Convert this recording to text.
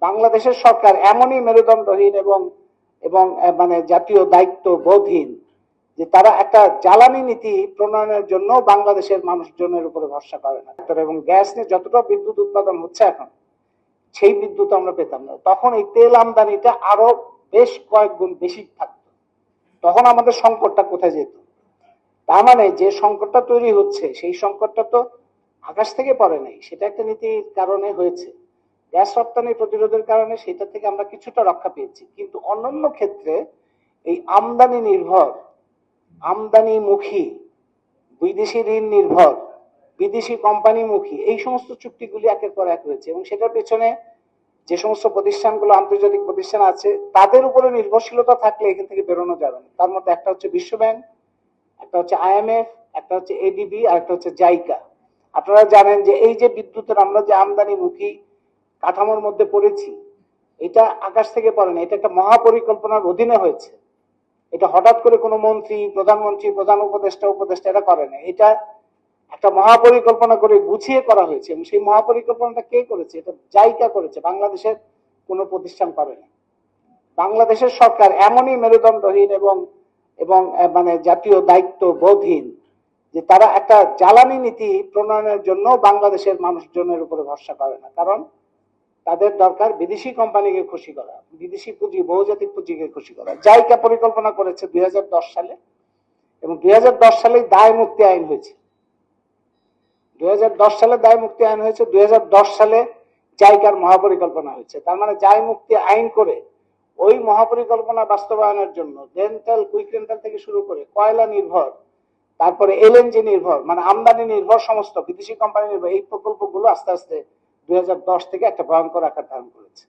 বাংলাদেশের সরকার এমনই মেরুদণ্ডহীন এবং এবং মানে জাতীয় দায়িত্ব বোধহীন যে তারা একটা জ্বালানি নীতি প্রণয়নের জন্য বাংলাদেশের মানুষজনের উপরে ভরসা করে না। এবং গ্যাস নিয়ে যতটা বিদ্যুৎ উৎপাদন হচ্ছে এখন, সেই বিদ্যুৎ আমরা পেতাম না। তখন এই তেল আমদানিটা আরো বেশ কয়েক গুণ বেশি থাকতো। তখন আমাদের সংকটটা কোথায় যেত? তার মানে যে সংকটটা তৈরি হচ্ছে সেই সংকটটা তো আকাশ থেকে পড়ে নাই, সেটা একটা নীতির কারণে হয়েছে। গ্যাস রপ্তানি প্রতিরোধের কারণে সেটা থেকে আমরা কিছুটা রক্ষা পেয়েছি, কিন্তু অন্যান্য ক্ষেত্রে এই আমদানি নির্ভর, আমদানিমুখী, বিদেশি ঋণ নির্ভর, বিদেশি কোম্পানিমুখী এই সমস্ত চুক্তিগুলি একের পর এক হয়েছে, এবং সেটার পেছনে যে সমস্ত প্রতিষ্ঠানগুলো আন্তর্জাতিক প্রতিষ্ঠান আছে তাদের উপরে নির্ভরশীলতা থাকলে এখান থেকে বেরোনো যাবে না। তার মধ্যে একটা হচ্ছে বিশ্ব ব্যাংক, একটা হচ্ছে IMF, একটা হচ্ছে ADB, আর একটা হচ্ছে জাইকা। আপনারা জানেন যে এই যে বিদ্যুতের আমরা যে আমদানিমুখী কাঠামোর মধ্যে পড়েছি, এটা আকাশ থেকে পড়ে না, এটা একটা মহাপরিকল্পনার অধীনে হয়েছে। এটা হঠাৎ করে কোনো মন্ত্রী, প্রধানমন্ত্রী, প্রধান উপদেষ্টা এটা করে না। এটা একটা মহাপরিকল্পনা করে গুছিয়ে করা হয়েছে, এবং সেই মহাপরিকল্পনাটা কে করেছে? এটা জাইকা করেছে, বাংলাদেশের কোনো প্রতিষ্ঠান করেনি। বাংলাদেশের সরকার এমনই মেরুদণ্ডহীন এবং এবং মানে জাতীয় দায়িত্ব বোধহীন যে তারা একটা জ্বালানি নীতি প্রণয়নের জন্য বাংলাদেশের মানুষজনের উপরে ভরসা করে না। কারণ তাদের দরকার বিদেশি কোম্পানিকে খুশি করা, বিদেশি পুঁজি, বহুজাতিক পুঁজিকে খুশি করা। জাইকা পরিকল্পনা করেছে 2010 সালে, এবং 2010 সালে দায় মুক্তি আইন হয়েছে। 2010 সালে দায় মুক্তি আইন হয়েছে, 2010 সালে জাইকার মহাপরিকল্পনা হয়েছে। তার মানে দায় মুক্তি আইন করে ওই মহাপরিকল্পনা বাস্তবায়নের জন্য রেন্টাল, কুইক রেন্টাল থেকে শুরু করে কয়লা নির্ভর, তারপরে LNG নির্ভর, মানে আমদানি নির্ভর সমস্ত বিদেশি কোম্পানি নির্ভর এই প্রকল্পগুলো আস্তে আস্তে 2010 থেকে একটা ভয়ঙ্কর আকার ধারণ করেছে।